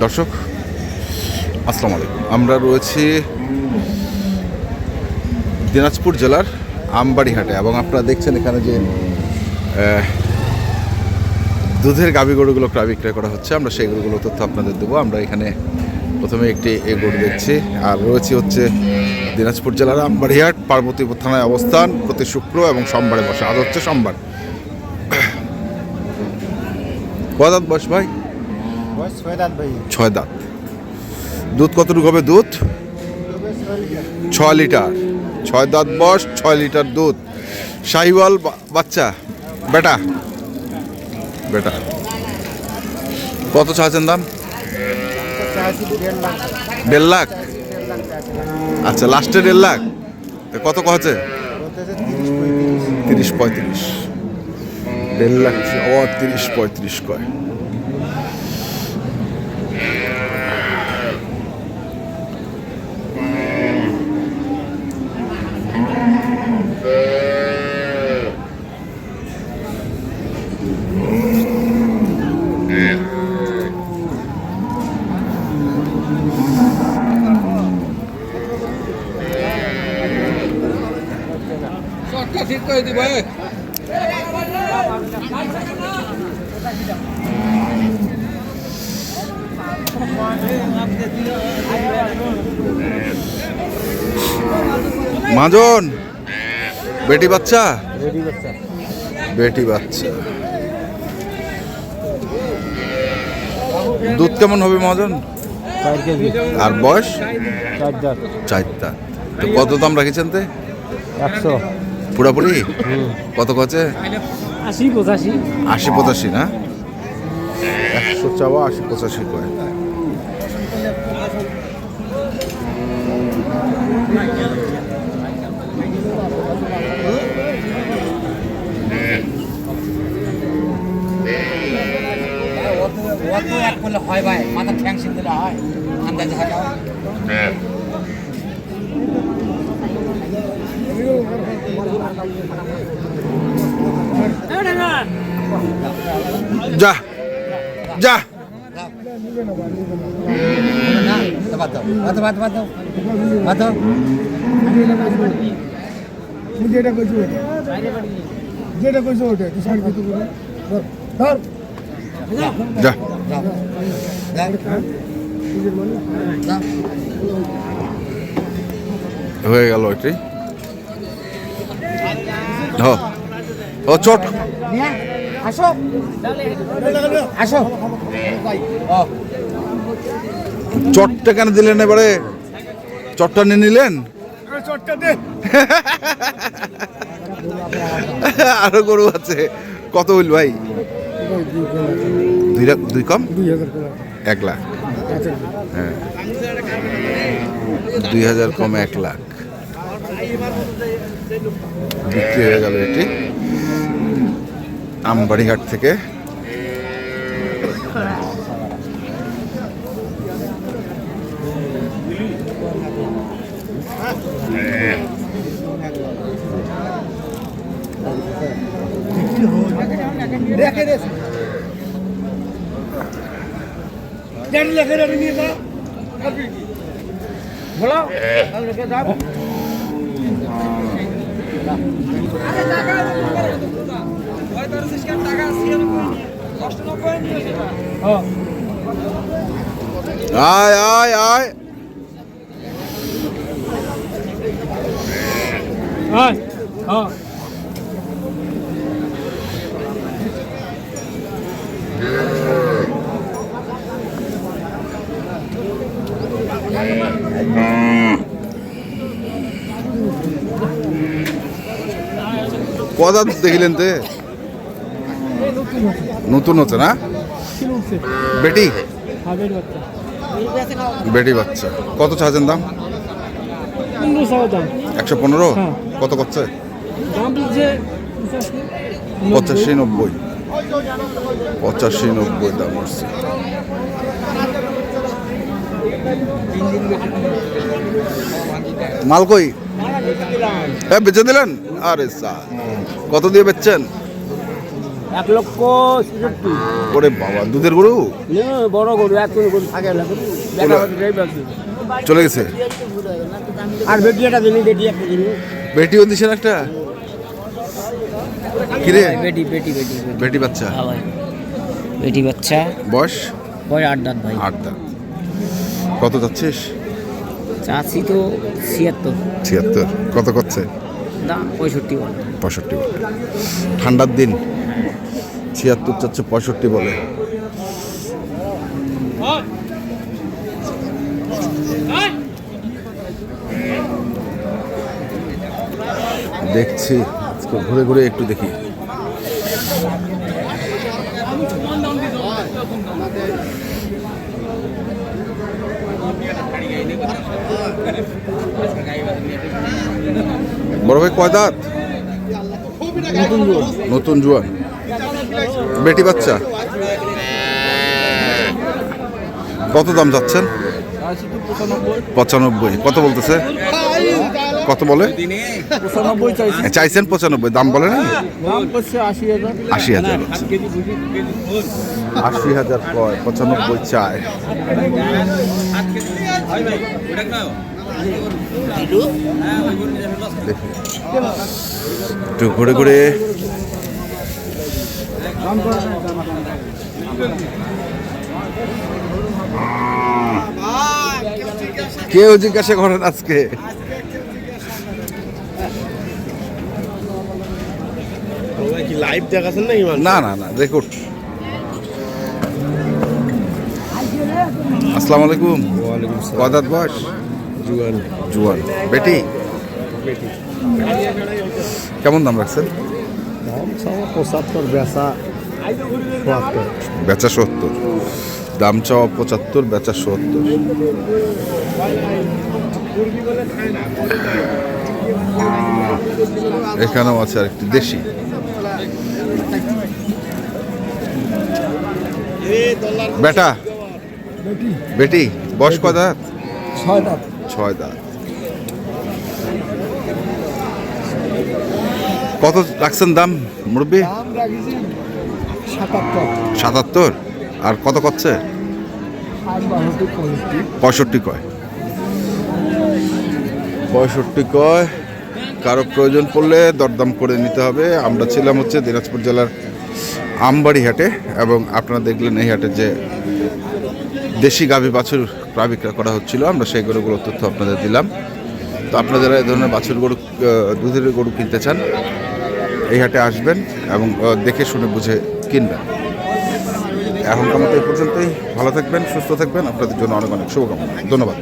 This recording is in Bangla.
দর্শক আসসালামু আলাইকুম। আমরা রয়েছি দিনাজপুর জেলার আমবাড়ি হাটে এবং আপনারা দেখছেন এখানে যে দুধের গাভী গরুগুলো ক্রয় বিক্রয় করা হচ্ছে। আমরা সেই গরুগুলো তথ্য আপনাদের দেবো। আমরা এখানে প্রথমে একটি গরু দেখছি আর রয়েছে হচ্ছে দিনাজপুর জেলার আমবাড়ি হাট, পার্বতীপুর থানায় অবস্থান। প্রতি শুক্র এবং সোমবারে বসে। আজ হচ্ছে সোমবার। কয় দাঁত বয়স ভাই? 6 দাঁত। দুধ কতটুকু হবে? দুধ 6 লিটার। 6 দাঁত বয়স, 6 লিটার দুধ। শাহিওয়াল বাচ্চা, বেটা বেটা। কত চাচ্ছেন দাম? 1.5 লাখ। আচ্ছা, লাস্টে 1.5 লাখ। কত কছে? 30-35। 1.5 লাখ ও 30-35 কয়। ঠিক করে দিব। মাজন বেটি বাচ্চা, বেটি বাচ্চা। দুধ কেমন হবে মহাজন? 4 কেজি। আর বয়স? 4 দাঁত। 4 দাঁত। তো কত দাম রাখিছেন? 100 পুরাপুরি কত কছে? 80-85 না? 100 চাওয়া, 80-85 কয়। হয় ভাই, মাথা ঠ্যাং সিং দিলে হয় আন্দাজ হয়। যা যা। যা হয়ে গেল এটি। ও চট আসো আসো। চটটা কেন দিলেন এবারে? চটটা নিয়ে নিলেন? আরো গরু আছে। কত হইল ভাই? 2 কম 1 লাখ। হ্যাঁ, 2000 কম 1 লাখ বিক্রি হয়ে গেল এটি আমবাড়িহাট থেকে। আয় আয় আয় কদা দেখিলেন? নতুন হচ্ছে না? বেটি বেটি বাচ্চা। কত চাচ্ছেন দাম? 115। কত করছে? 85-90 দাম হচ্ছে। মাল কই? হ্যাঁ, বেচে দিলেন? আরে স্যার, কত দিয়ে বেচছেন? 1,66,000 ওরে বাবা, দুধের গরু বড় গরু এক গরু থাকে না চলে গেছে। আর বেটি একটা দিন বেটি একটা দিন বেটিও দিছেন একটা? কিরে বেটি বেটি বেটি বেটি বাচ্চা, ভাই বেটি বাচ্চা বয়স? বয়স 8 দাঁত ভাই। 8 দাঁত। কত যাচ্ছিস? চাচ্ছি তো 76, 76। কত করছে? দাম 65 বলে। 65 বলে। ঠান্ডার দিন 76 চাচ্ছে, 65 বলে। দেখছি আজকে ঘুরে ঘুরে একটু দেখি। বড় ভাই কয় দাঁত? নতুন জোয়ান। বেটি বাচ্চা। কত দাম যাচ্ছেন? 95। কত বলতেছে? কত বলে? 95 চাইছি চাইছেন 95, দাম বলে না? দাম করছে 80,000 80,000 80,000 কয়, 95 চায়। দেখি একটু ঘুরে ঘুরে কেউ জিজ্ঞাসা করেন আজকে। লাইভ দেখাছেন না ইমান না না না, রেকর্ড। আসসালামু আলাইকুম। কয় দাঁত বয়স? জুয়ান জুয়ান। বেটি? কেমন দাম রাখছেন? দাম 75 বেচা 72 বেচা 70। দাম চাওয়া 75, বেচা 70। এখানেও আছে আরেকটি দেশি। বেটা? বেটি? বয়স কয় দাঁত? 6 দাঁত 6 দাঁত। কত রাখছেন দাম মুরব্বী? দাম রাখিছি 77 77। আর কত করছে? 65 কয়। 65 কয়। কারো প্রয়োজন পড়লে দরদাম করে নিতে হবে। আমরা ছিলাম হচ্ছে দিনাজপুর জেলার আমবাড়ি হাটে, এবং আপনারা দেখলেন এই হাটে যে দেশি গাভী বাছুর ক্রয় বিক্রয় করা হচ্ছিল। আমরা সেই গরুগুলোর তথ্য আপনাদের দিলাম। তো আপনারা যারা এই ধরনের বাছুর গরু, দুধের গরু কিনতে চান, এই হাটে আসবেন এবং দেখে শুনে বুঝে কিনবেন। এখনকার মতো এই পর্যন্তই। ভালো থাকবেন, সুস্থ থাকবেন। আপনাদের জন্য অনেক অনেক শুভকামনা। ধন্যবাদ।